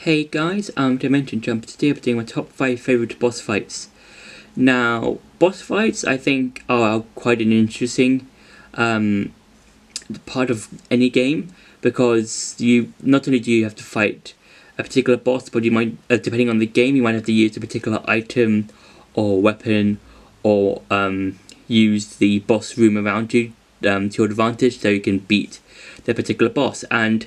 Hey guys, Dimension Jump. Today I'm doing my top 5 favourite boss fights. Now, boss fights I think are quite an interesting part of any game, because you not only do you have to fight a particular boss, but you might, depending on the game, you might have to use a particular item or weapon, or use the boss room around you to your advantage, so you can beat the particular boss. And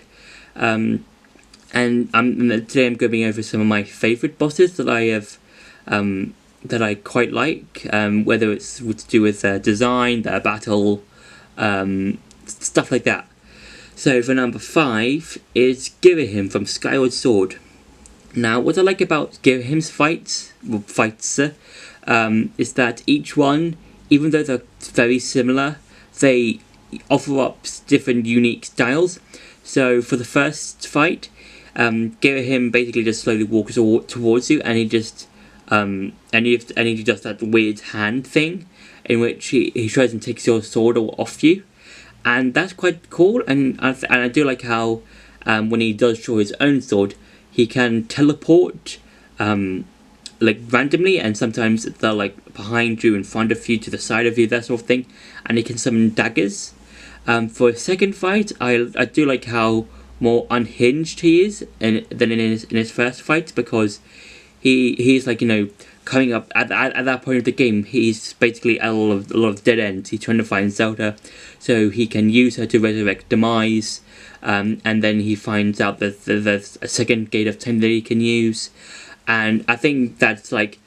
today I'm going over some of my favourite bosses that I have, that I quite like, whether it's to do with their design, their battle, stuff like that. So for number 5 is Girahim from Skyward Sword. Now, what I like about Girahim's fights is that each one, even though they're very similar, they offer up different unique styles. So for the first fight, Girahim basically just slowly walks towards you, and he just and he does that weird hand thing in which he tries and takes your sword off you, and that's quite cool. And I do like how when he does draw his own sword, he can teleport like randomly, and sometimes they're like behind you, in front of you, to the side of you, that sort of thing, and he can summon daggers. For a second fight, I do like how more unhinged he is than in his first fight, because he's like, coming up at that point of the game, he's basically at a lot of dead ends. He's trying to find Zelda, so he can use her to resurrect Demise, and then he finds out that there's a second gate of time that he can use, and I think that's like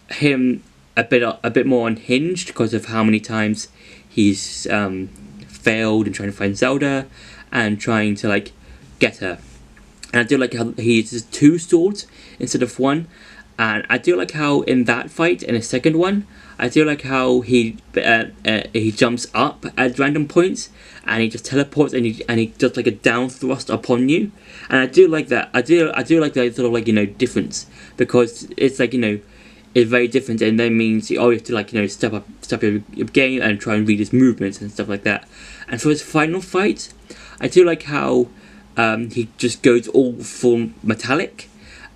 him a bit more unhinged because of how many times he's failed in trying to find Zelda and trying to like get her. And I do like how he uses 2 swords instead of 1, and I do like how in that fight, in a second one, I do like how he jumps up at random points, and he just teleports, and he does like a down thrust upon you, and I do like that. I do like that sort of like difference, because it's like it's very different, and that means you have to like step up your game and try and read his movements and stuff like that. And for his final fight, I do like how he just goes all full metallic,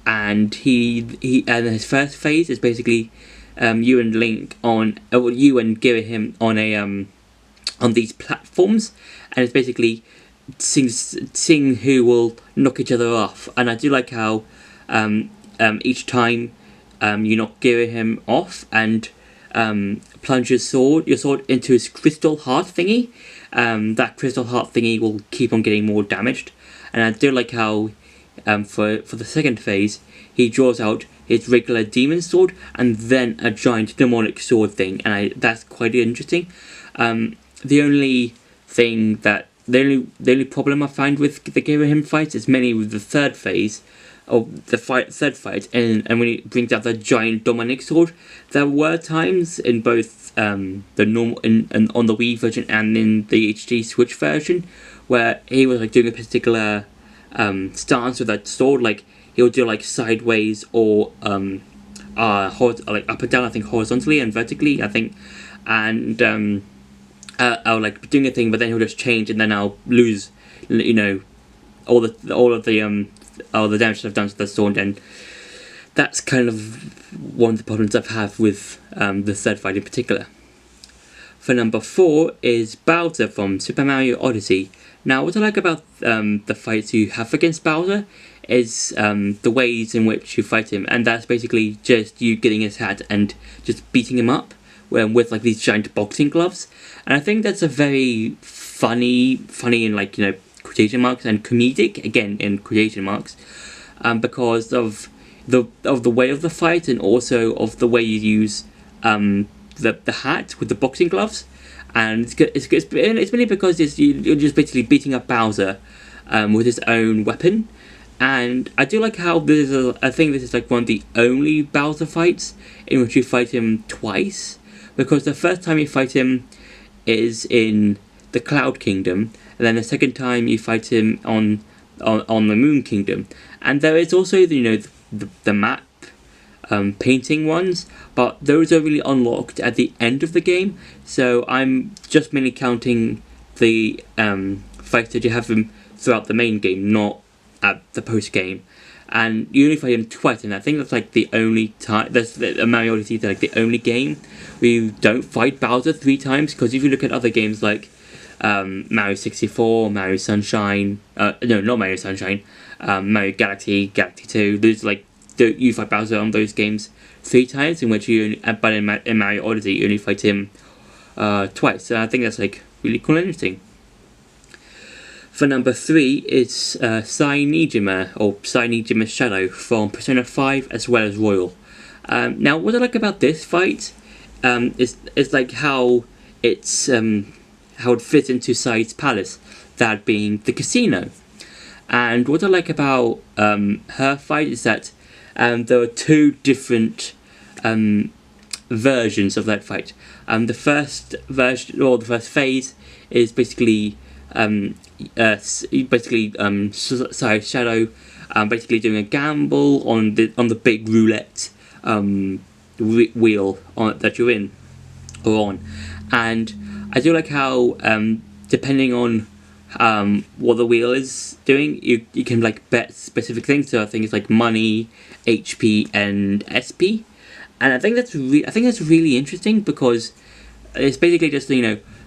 and and his first phase is basically you and Girahim on these platforms, and it's basically seeing who will knock each other off. And I do like how each time you knock Girahim off and plunge your sword into his crystal heart thingy, that crystal heart thingy will keep on getting more damaged. And I do like how for the second phase, he draws out his regular demon sword and then a giant demonic sword thing, and that's quite interesting. The only problem I find with the Girahim fights is mainly with the third phase, or third fight, and when he brings out the giant demonic sword. There were times in both the normal and on the Wii version and in the HD Switch version where he was like doing a particular stance with that sword, like he would do like sideways or like up and down, I think horizontally and vertically, I think, and I'll like be doing a thing, but then he'll just change, and then I'll lose all of the damage that I've done to the sword, and that's kind of one of the problems I've had with the third fight in particular. For number 4 is Bowser from Super Mario Odyssey. Now, what I like about the fights you have against Bowser is the ways in which you fight him, and that's basically just you getting his hat and just beating him up with like these giant boxing gloves. And I think that's a very funny in like quotation marks, and comedic again in quotation marks, because of the way of the fight, and also of the way you use the hat with the boxing gloves. And it's mainly because you're just basically beating up Bowser with his own weapon. And I do like how I think this is like one of the only Bowser fights in which you fight him twice, because the first time you fight him is in the Cloud Kingdom, and then the second time you fight him on the Moon Kingdom. And there is also the map painting ones, but those are really unlocked at the end of the game, so I'm just mainly counting the fights that you have them throughout the main game, not at the post game. and you only fight him twice, and I think that's like the only time. That's the Mario Odyssey, like the only game where you don't fight Bowser 3 times. Because if you look at other games like Mario 64, Mario Sunshine, no, not Mario Sunshine, Mario Galaxy, Galaxy 2, there's like you fight Bowser on those games 3 times, in which you only, but in Mario Odyssey you only fight him twice. So I think that's like really cool and interesting. For number 3 is Saini or Saini Shadow from Persona 5 as well as Royal. Now, what I like about this fight is like how it fits into Sai's palace, that being the casino. And what I like about her fight is that there are 2 different versions of that fight. The first version, or the first phase, is basically Sai's Shadow basically doing a gamble on the big roulette wheel that you're in or on. And I do like how depending on what the wheel is doing, you can like bet specific things. So I think it's like money, HP, and SP. And I think that's really interesting, because it's basically just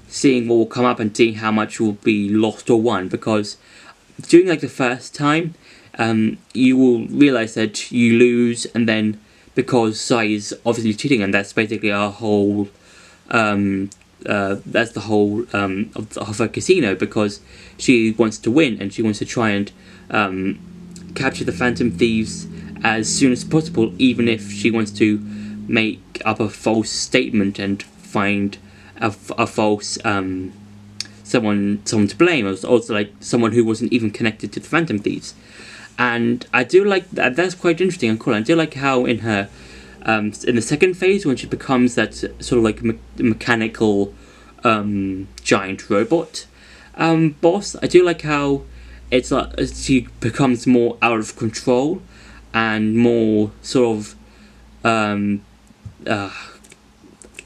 seeing what will come up and seeing how much will be lost or won. Because during like the first time, you will realize that you lose, and then because Sai is obviously cheating, and that's basically our whole that's the whole of her casino, because she wants to win and she wants to try and capture the Phantom Thieves as soon as possible, even if she wants to make up a false statement and find a false someone to blame, or also like someone who wasn't even connected to the Phantom Thieves. And I do like that. That's quite interesting and cool. I do like how in her in the second phase, when she becomes that sort of like mechanical giant robot boss, I do like how it's like she becomes more out of control and more sort of a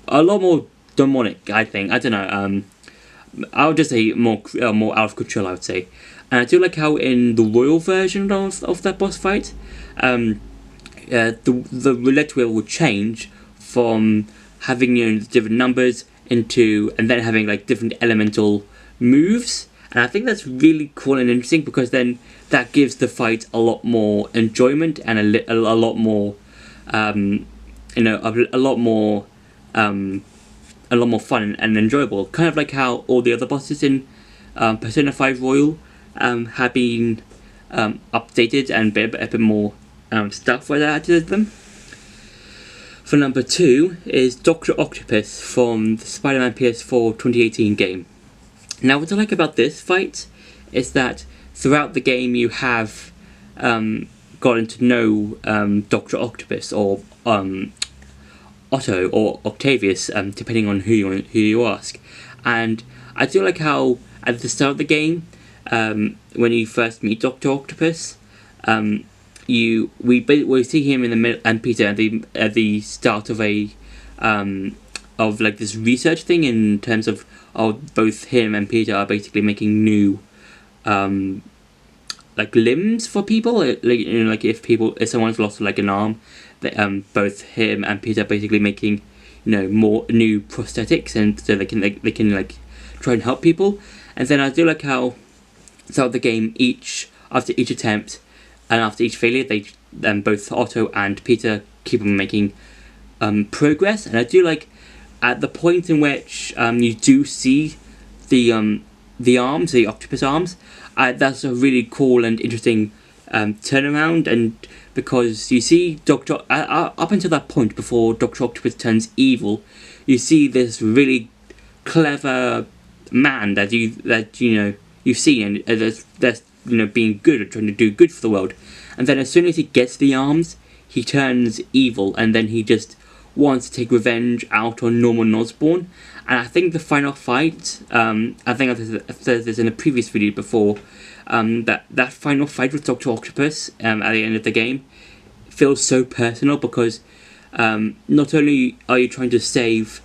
lot more demonic. I think, I don't know. I would just say more out of control, I would say. And I do like how in the royal version of that boss fight, the roulette wheel would change from having different numbers into, and then having like different elemental moves. And I think that's really cool and interesting, because then that gives the fight a lot more enjoyment and a lot more a lot more fun and enjoyable. Kind of like how all the other bosses in Persona 5 Royal have been updated and a bit more stuff where they added to them. For number 2 is Dr. Octopus from the Spider-Man PS4 2018 game. Now, what I like about this fight is that throughout the game you have gotten to know Dr. Octopus, or Otto, or Octavius, depending on who you ask. And I do like how at the start of the game, when you first meet Dr. Octopus, we see him in the middle, and Peter at the start of a of like this research thing, in terms of both him and Peter are basically making new like limbs for people. Like if someone's lost like an arm, both him and Peter are basically making more new prosthetics, and so they can like try and help people. And then I do like how throughout the game, after each attempt and after each failure, they both Otto and Peter keep on making progress. And I do like at the point in which you do see the arms, the octopus arms, that's a really cool and interesting turnaround. And because you see up until that point, before Dr. Octopus turns evil, you see this really clever man that you've seen, and that's being good and trying to do good for the world. And then as soon as he gets the arms, he turns evil, and then he just wants to take revenge out on Norman Osborn. And I think the final fight, I think I've said this in a previous video before, that final fight with Dr. Octopus at the end of the game feels so personal, because not only are you trying to save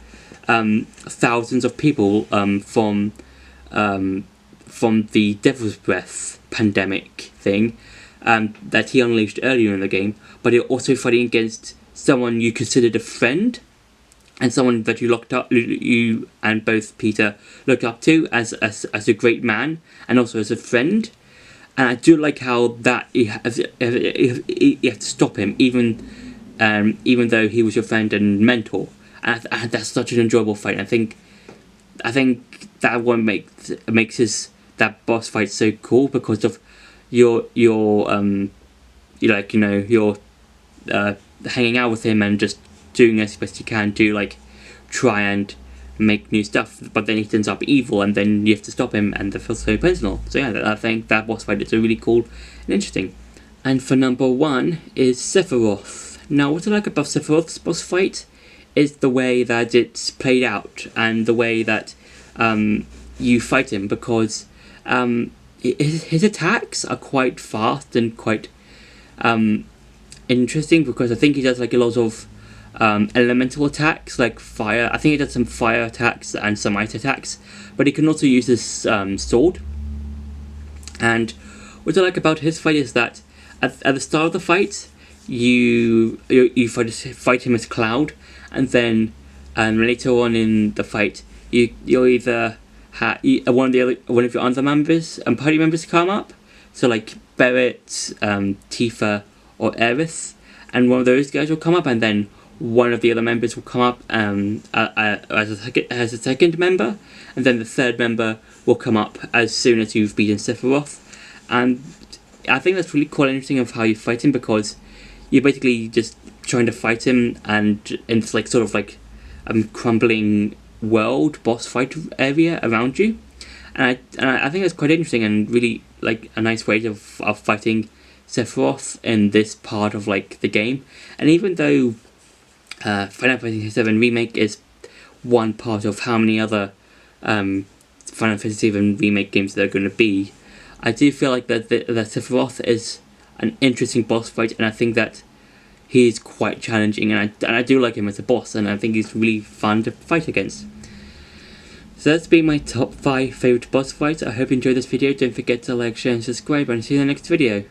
thousands of people from the Devil's Breath pandemic thing, that he unleashed earlier in the game, but you're also fighting against someone you considered a friend, and someone that you and both Peter looked up to as a great man, and also as a friend. And I do like how that you have to stop him, even though he was your friend and mentor. And that's such an enjoyable fight. I think that one makes that boss fight so cool, because of you're hanging out with him and just doing as best you can to like try and make new stuff, but then he turns up evil and then you have to stop him, and that feels so personal. So yeah, I think that boss fight is really cool and interesting. And for number 1 is Sephiroth. Now, what I like about Sephiroth's boss fight is the way that it's played out and the way that you fight him, because his attacks are quite fast and quite interesting, because I think he does like a lot of elemental attacks like fire. I think he does some fire attacks and some ice attacks, but he can also use his sword. And what I like about his fight is that at the start of the fight, you fight him as Cloud, and then later on in the fight, you'll either have one of your other members and party members come up, so like Barrett, Tifa, or Aerith, and one of those guys will come up, and then one of the other members will come up as a second member, and then the third member will come up as soon as you've beaten Sephiroth. And I think that's really cool and interesting of how you fight him, because you're basically just trying to fight him, and it's like sort of like crumbling world boss fight area around you, and I think that's quite interesting and really like a nice way of fighting Sephiroth in this part of like the game. And even though Final Fantasy VII Remake is one part of how many other Final Fantasy VII Remake games there are going to be, I do feel like that Sephiroth is an interesting boss fight, and I think that he's quite challenging, and I do like him as a boss, and I think he's really fun to fight against. So that's been my top 5 favourite boss fights. I hope you enjoyed this video. Don't forget to like, share and subscribe, and see you in the next video.